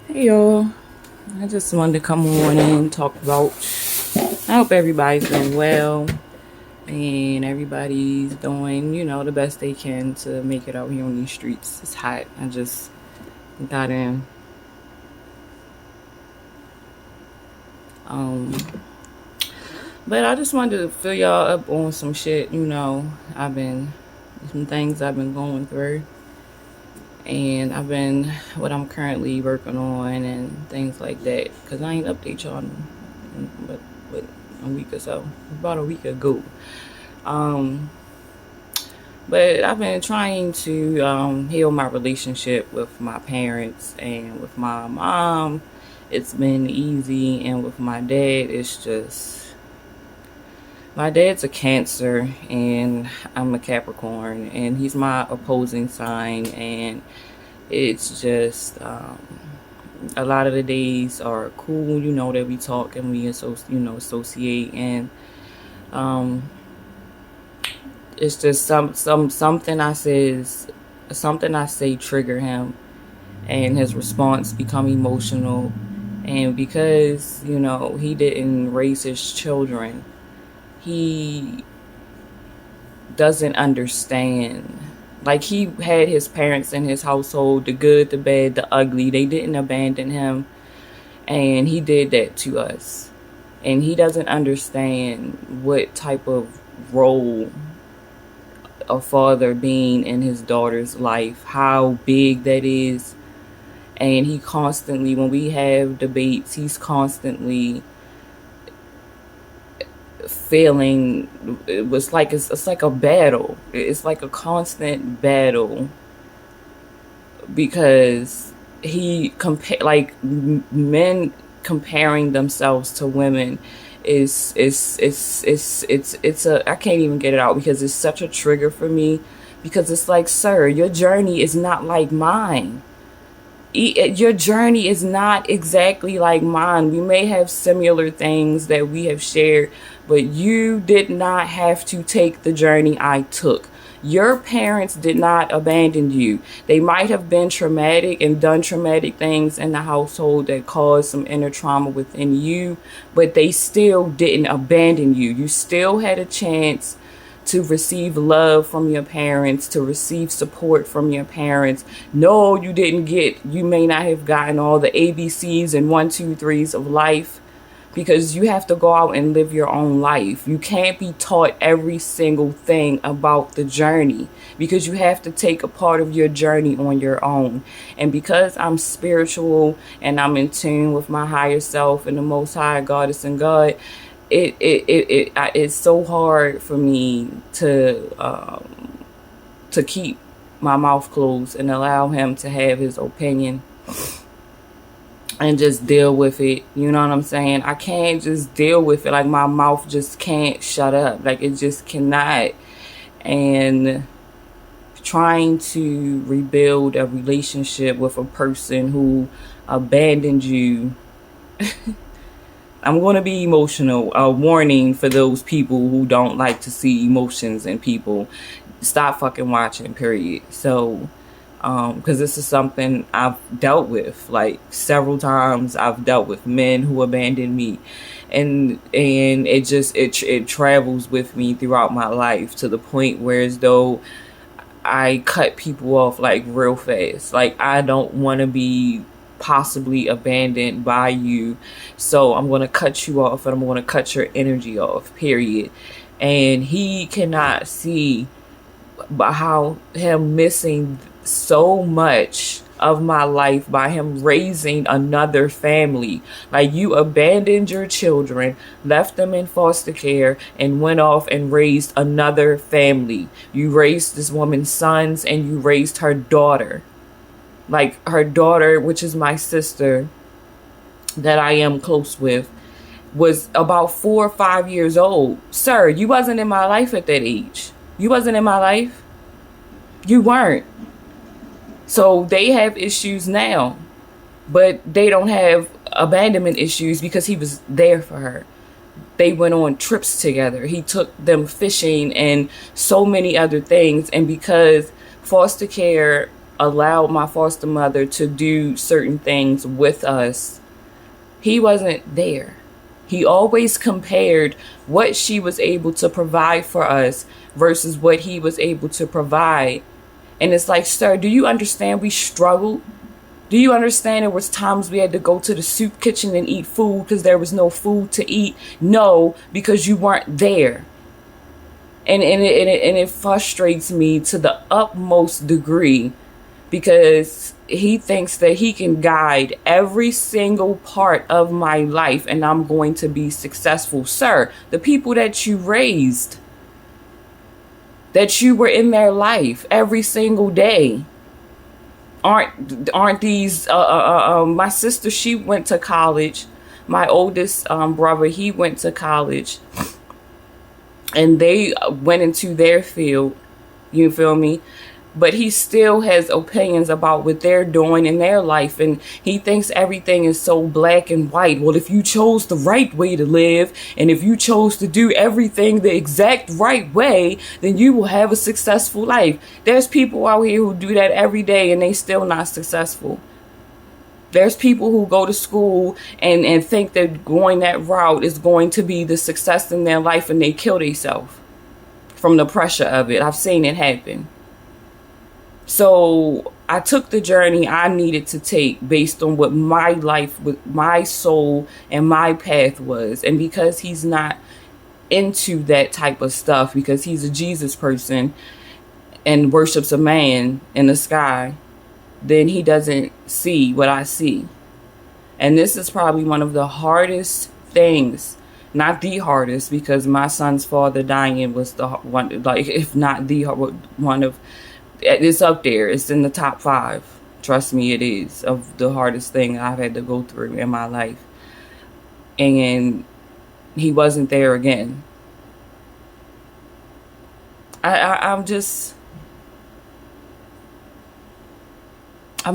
Hey y'all, I just wanted to come on and talk about. I hope everybody's doing well and everybody's doing, the best they can to make it out here on these streets. It's hot. I just got in. Um, but I just wanted to fill y'all up on some shit. I've been some things I've been going through, and I've been what I'm currently working on and things like that. Cause I ain't update y'all but a week or so, about a week ago. Um, but I've been trying to heal my relationship with my parents and with my mom. It's been easy, and with my dad, it's just my dad's a Cancer, and I'm a Capricorn, and he's my opposing sign, and it's just a lot of the days are cool, that we talk and we associate, and um, it's just something I say trigger him, and his response become emotional, and because he didn't raise his children, he doesn't understand. Like, he had his parents in his household, the good, the bad, the ugly. They didn't abandon him, and he did that to us. And he doesn't understand what type of role a father being in his daughter's life, how big that is. And he constantly, when we have debates, he's constantly feeling, it's like a battle. It's like a constant battle, because men comparing themselves to women it's a, I can't even get it out, because it's such a trigger for me, because it's like, sir, your journey is not like mine. Your journey is not exactly like mine. We may have similar things that we have shared, but you did not have to take the journey I took. Your parents did not abandon you. They might have been traumatic and done traumatic things in the household that caused some inner trauma within you, but they still didn't abandon you. You still had a chance to receive love from your parents, to receive support from your parents. No, you may not have gotten all the ABCs and 1, 2, 3s of life, because you have to go out and live your own life. You can't be taught every single thing about the journey, because you have to take a part of your journey on your own. And because I'm spiritual and I'm in tune with my higher self and the Most High Goddess and God, it's so hard for me to keep my mouth closed and allow him to have his opinion and just deal with it. You know what I'm saying? I can't just deal with it. Like, my mouth just can't shut up. Like, it just cannot. And trying to rebuild a relationship with a person who abandoned you. I'm going to be emotional. A warning for those people who don't like to see emotions in people. Stop fucking watching, period. So, because this is something I've dealt with. Like, several times I've dealt with men who abandoned me. And it travels with me throughout my life, to the point where, as though I cut people off, like, real fast. Like, I don't want to be possibly abandoned by you, so I'm going to cut you off, and I'm going to cut your energy off, period. And he cannot see how him missing so much of my life by him raising another family. Like, you abandoned your children, left them in foster care, and went off and raised another family. You raised this woman's sons, and you raised her daughter. Like, her daughter, which is my sister that I am close with, was about 4 or 5 years old. Sir, you wasn't in my life at that age. You wasn't in my life. You weren't. So they have issues now, but they don't have abandonment issues, because he was there for her. They went on trips together. He took them fishing and so many other things. And because foster care allowed my foster mother to do certain things with us, he wasn't there. He always compared what she was able to provide for us versus what he was able to provide. And it's like, sir, do you understand we struggled? Do you understand there was times we had to go to the soup kitchen and eat food because there was no food to eat? No, because you weren't there. And it frustrates me to the utmost degree, because he thinks that he can guide every single part of my life and I'm going to be successful. Sir, the people that you raised, that you were in their life every single day, aren't these my sister, she went to college. My oldest brother, he went to college, and they went into their field, you feel me? But he still has opinions about what they're doing in their life, and he thinks everything is so black and white. Well, if you chose the right way to live, and if you chose to do everything the exact right way, then you will have a successful life. There's people out here who do that every day and they still not successful. There's people who go to school and think that going that route is going to be the success in their life, and they kill themselves from the pressure of it. I've seen it happen. So I took the journey I needed to take based on what my life, with my soul and my path was. And because he's not into that type of stuff, because he's a Jesus person and worships a man in the sky, then he doesn't see what I see. And this is probably one of the hardest things, not the hardest, because my son's father dying was the one, like, if not the one of, it's up there. It's in the top 5. Trust me, it is, of the hardest thing I've had to go through in my life. And he wasn't there again. I'm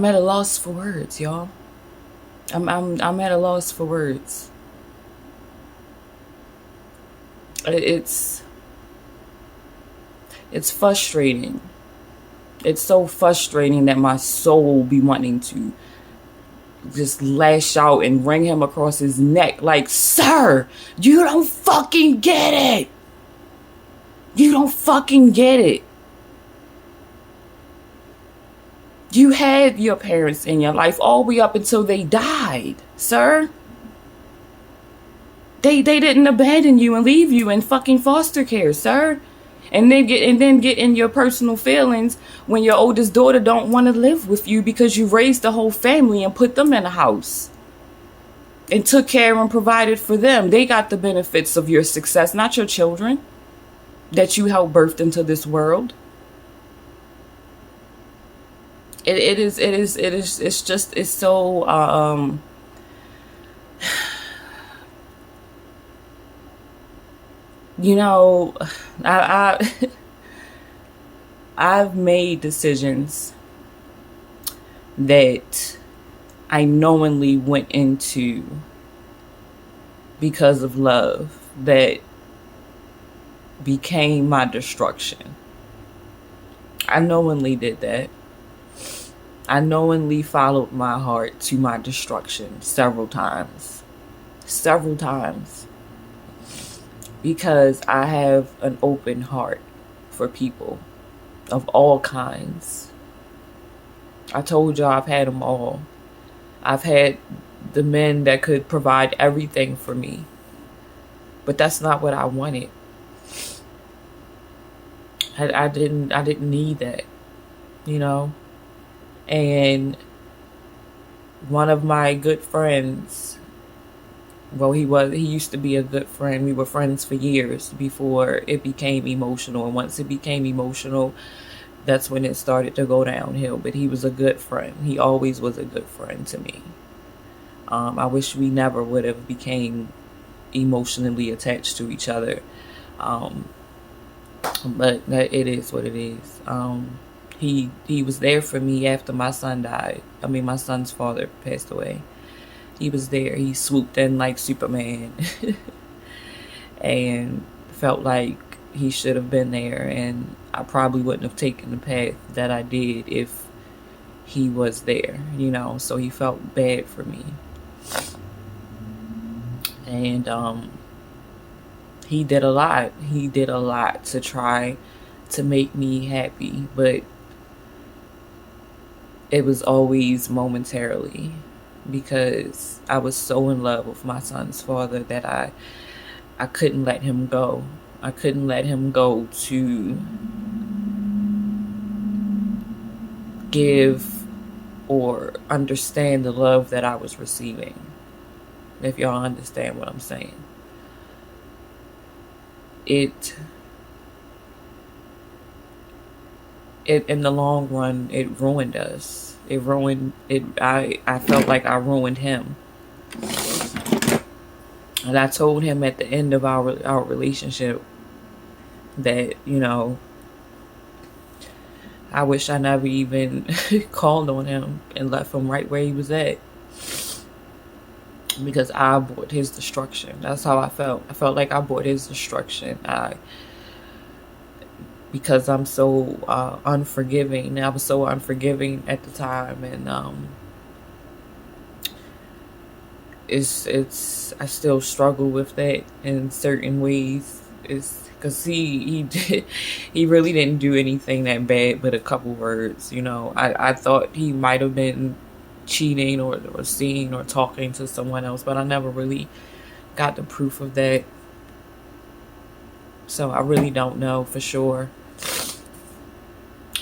at a loss for words, y'all. I'm at a loss for words. It's frustrating. It's so frustrating that my soul be wanting to just lash out and wring him across his neck. Like, sir, you don't fucking get it. You don't fucking get it. You had your parents in your life all the way up until they died, sir. They didn't abandon you and leave you in fucking foster care, sir. And then get in your personal feelings when your oldest daughter don't want to live with you because you raised the whole family and put them in a house and took care and provided for them. They got the benefits of your success, not your children that you helped birth into this world. It's so you know, I've made decisions that I knowingly went into because of love that became my destruction. I knowingly did that. I knowingly followed my heart to my destruction several times. Several times. Because I have an open heart for people of all kinds. I told y'all I've had them all. I've had the men that could provide everything for me. But that's not what I wanted. I didn't need that, you know? And one of my good friends, well, he used to be a good friend. We were friends for years before it became emotional. And once it became emotional, that's when it started to go downhill. But he was a good friend. He always was a good friend to me. I wish we never would have became emotionally attached to each other. But it is what it is. He was there for me after my son died. I mean, my son's father passed away. He was there. He swooped in like Superman and felt like he should have been there. And I probably wouldn't have taken the path that I did if he was there, so he felt bad for me. And he did a lot. He did a lot to try to make me happy, but it was always momentarily, because I was so in love with my son's father that I couldn't let him go. I couldn't let him go to give or understand the love that I was receiving. If y'all understand what I'm saying. It in the long run, it ruined us. It ruined it. I felt like I ruined him. And I told him at the end of our relationship that, I wish I never even called on him and left him right where he was at, because I brought his destruction. That's how I felt. I felt like I brought his destruction. Because I'm so unforgiving. I was so unforgiving at the time, and I still struggle with that in certain ways. It's because he really didn't do anything that bad, but a couple words. I thought he might have been cheating or seeing or talking to someone else, but I never really got the proof of that. So I really don't know for sure.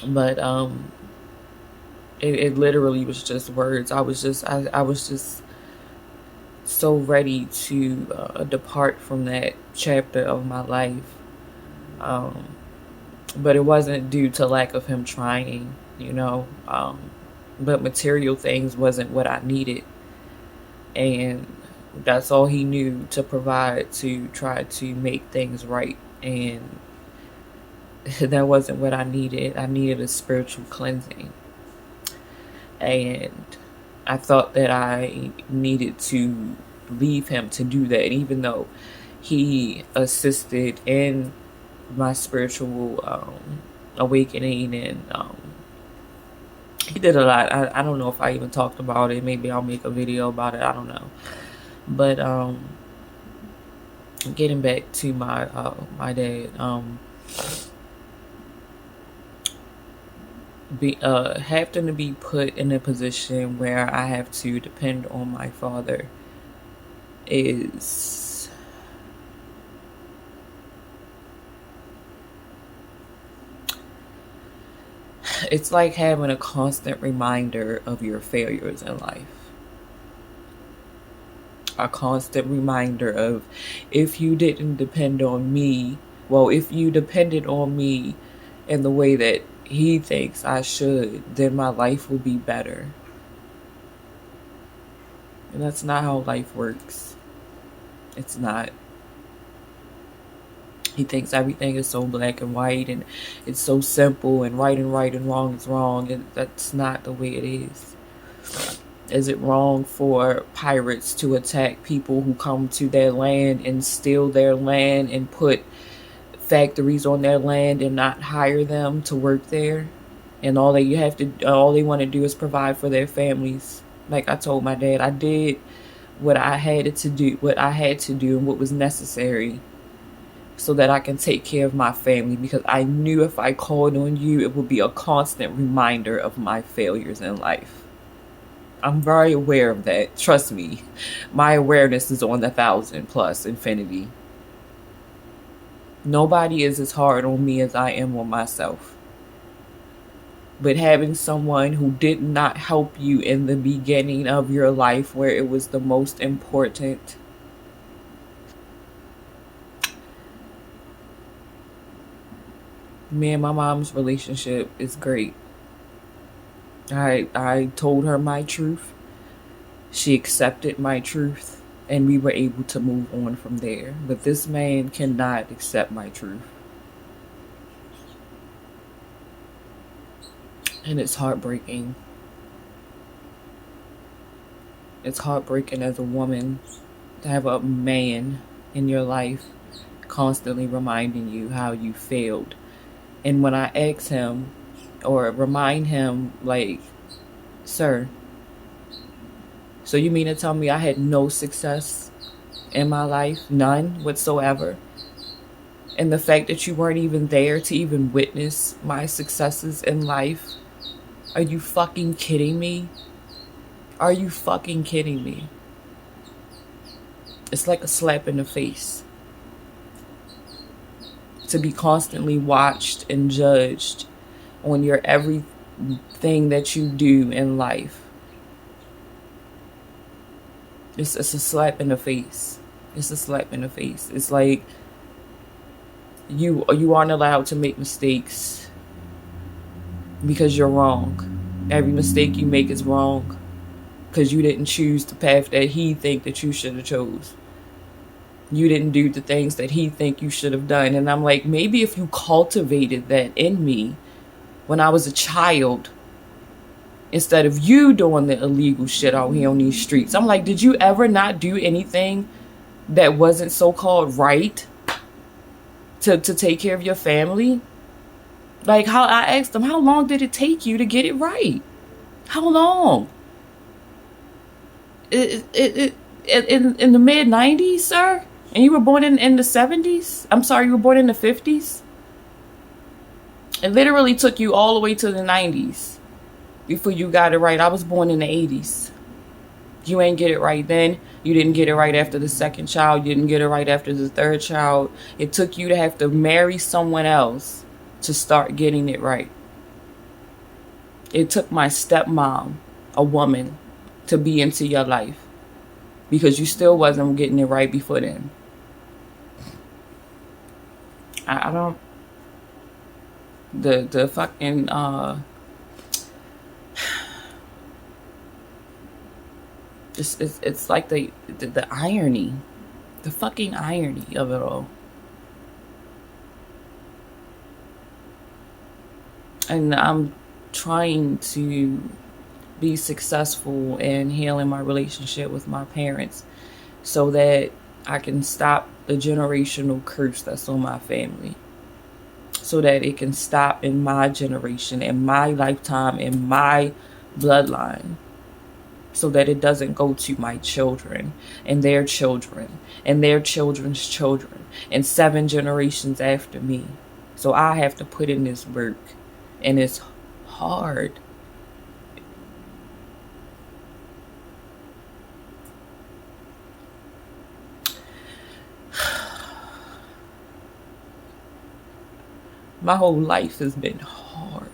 But it literally was just words. I was just so ready to depart from that chapter of my life. But it wasn't due to lack of him trying, but material things wasn't what I needed. And that's all he knew to provide to try to make things right. And that wasn't what I needed. I needed a spiritual cleansing. And I thought that I needed to leave him to do that, even though he assisted in my spiritual awakening, and he did a lot. I don't know if I even talked about it. Maybe I'll make a video about it. I don't know. But getting back to my dad, having to be put in a position where I have to depend on my father is it's like having a constant reminder of your failures in life. A constant reminder of, if you didn't depend on me, if you depended on me in the way that he thinks I should, then my life will be better. And that's not how life works. It's not. He thinks everything is so black and white, and it's so simple, and right and wrong is wrong, and that's not the way it is. Is it wrong for pirates to attack people who come to their land and steal their land and put factories on their land and not hire them to work there? And all they want to do is provide for their families. Like I told my dad, I did what I had to do, and what was necessary, so that I can take care of my family, because I knew if I called on you, it would be a constant reminder of my failures in life. I'm very aware of that. Trust me. My awareness is on 1,000+ infinity. Nobody is as hard on me as I am on myself. But having someone who did not help you in the beginning of your life, where it was the most important, me and my mom's relationship is great. I told her my truth. She accepted my truth, and we were able to move on from there. But this man cannot accept my truth. And it's heartbreaking. It's heartbreaking as a woman to have a man in your life constantly reminding you how you failed. And when I ask him or remind him, like, Sir, so you mean to tell me I had no success in my life? None whatsoever? And the fact that you weren't even there to even witness my successes in life? Are you fucking kidding me? Are you fucking kidding me? It's like a slap in the face to be constantly watched and judged on your everything that you do in life. It's a slap in the face. It's a slap in the face. It's like you aren't allowed to make mistakes because you're wrong. Every mistake you make is wrong because you didn't choose the path that he think that you should have chose. You didn't do the things that he think you should have done. And I'm like, maybe if you cultivated that in me when I was a child, instead of you doing the illegal shit out here on these streets. I'm like, did you ever not do anything that wasn't so-called right to take care of your family? Like, how I asked them, how long did it take you to get it right? How long? In the mid 90s, sir? And you were born in the 70s? I'm sorry, you were born in the 50s? It literally took you all the way to the 90s before you got it right. I was born in the 80s. You ain't get it right then. You didn't get it right after the second child. You didn't get it right after the third child. It took you to have to marry someone else to start getting it right. It took my stepmom, a woman, to be into your life because you still wasn't getting it right before then. I don't... The fucking... It's like the irony, the fucking irony of it all. And I'm trying to be successful in healing my relationship with my parents so that I can stop the generational curse that's on my family, so that it can stop in my generation, in my lifetime, in my bloodline, so that it doesn't go to my children and their children and their children's children and 7 generations after me. So I have to put in this work, and it's hard. My whole life has been hard.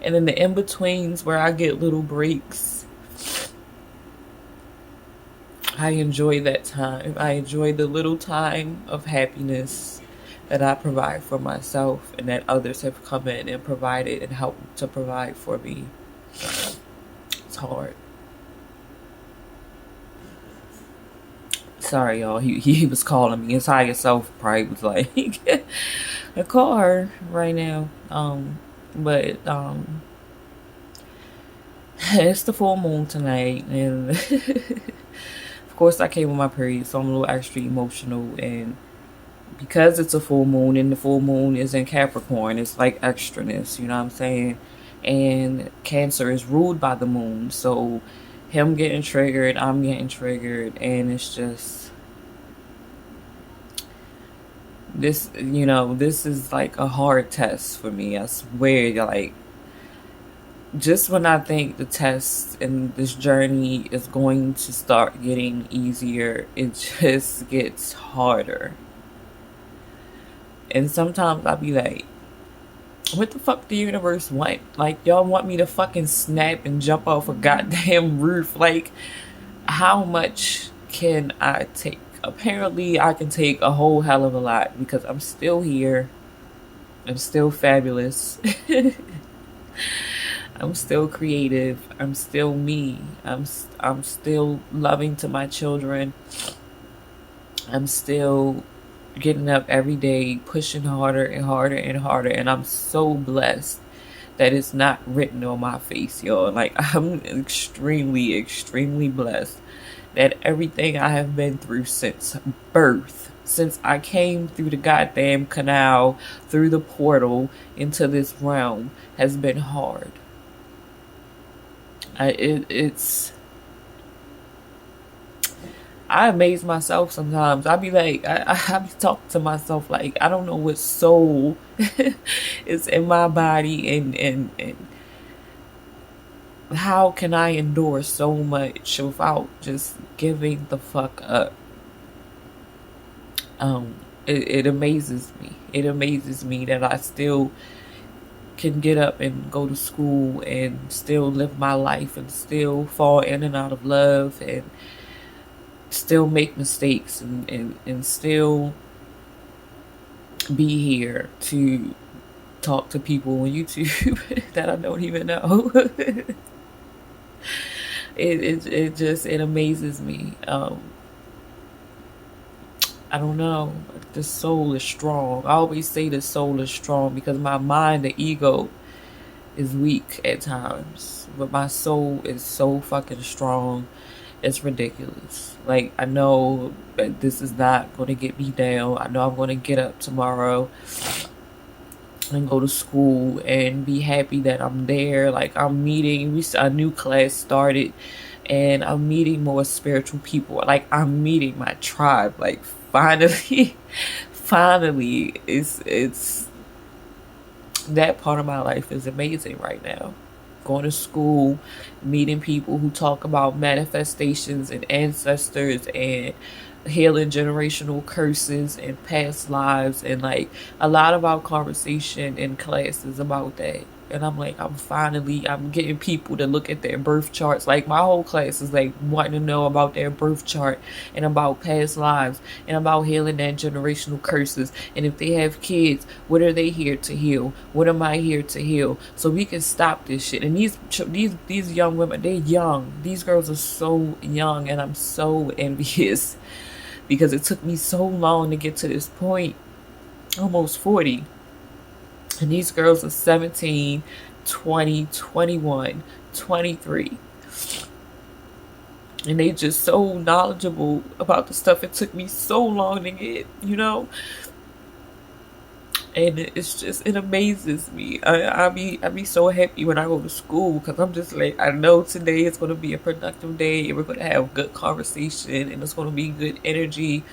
And in the in-betweens where I get little breaks, I enjoy that time. I enjoy the little time of happiness that I provide for myself and that others have come in and provided and helped to provide for me. It's hard. Sorry, y'all. He was calling me. His higher self probably was like, I call her right now. But it's the full moon tonight, and of course I came with my period, so I'm a little extra emotional. And because it's a full moon, and the full moon is in Capricorn, it's like extraness, you know what I'm saying? And Cancer is ruled by the moon, so him getting triggered, I'm getting triggered, and it's just this, this is like a hard test for me. I swear, like, just when I think the test and this journey is going to start getting easier, it just gets harder. And sometimes I'll be like, what the fuck the universe want? Like, y'all want me to fucking snap and jump off a goddamn roof? Like, how much can I take? Apparently, I can take a whole hell of a lot because I'm still here. I'm still fabulous. I'm still creative. I'm still me. I'm still loving to my children. I'm still getting up every day, pushing harder and harder and harder, and I'm so blessed that it's not written on my face, y'all. Like, I'm extremely, extremely blessed that everything I have been through since birth, since I came through the goddamn canal, through the portal into this realm, has been hard. It's I amaze myself sometimes. I be like, I be talking to myself like, I don't know what soul is in my body, and how can I endure so much without just giving the fuck up? Um, it amazes me. It amazes me that I still can get up and go to school and still live my life and still fall in and out of love and still make mistakes and still be here to talk to people on YouTube that I don't even know. It amazes me. I don't know. The soul is strong. I always say the soul is strong because my mind, the ego, is weak at times, but my soul is so fucking strong. It's ridiculous. Like, I know that this is not going to get me down. I know I'm going to get up tomorrow and go to school and be happy that I'm there. Like, I'm meeting, a new class started, and I'm meeting more spiritual people. Like, I'm meeting my tribe. Like, finally, finally, it's that part of my life is amazing right now. Going to school, meeting people who talk about manifestations and ancestors and healing generational curses and past lives, and like a lot of our conversation in class is about that. And I'm like, I'm getting people to look at their birth charts. Like, my whole class is like wanting to know about their birth chart and about past lives and about healing that generational curses. And if they have kids, what are they here to heal? What am I here to heal? So we can stop this shit. And these young women, they're young. These girls are so young, and I'm so envious because it took me so long to get to this point, almost 40. And these girls are 17, 20, 21, 23. And they just so knowledgeable about the stuff it took me so long to get, And it's just, it amazes me. I be so happy when I go to school because I'm just like, I know today is going to be a productive day and we're going to have good conversation and it's going to be good energy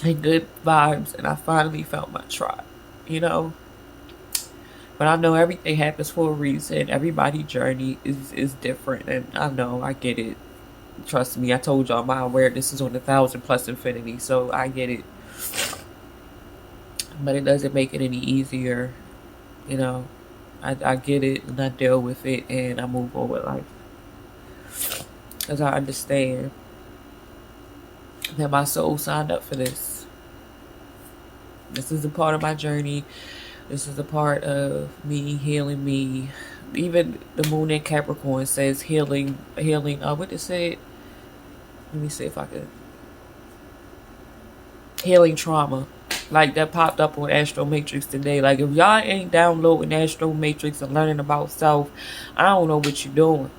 and good vibes. And I finally found my tribe. But I know everything happens for a reason. Everybody's journey is different. And I know, I get it. Trust me, I told y'all my awareness is on 1,000 plus infinity. So I get it. But it doesn't make it any easier. I get it and I deal with it and I move on with life. Because I understand that my soul signed up for this. This is a part of my journey. This is a part of me healing me. Even the moon in Capricorn says healing, what it said? Let me see if I can. Healing trauma. Like, that popped up on Astro Matrix Today. Like, if y'all ain't downloading Astro Matrix and learning about self, I don't know what you're doing.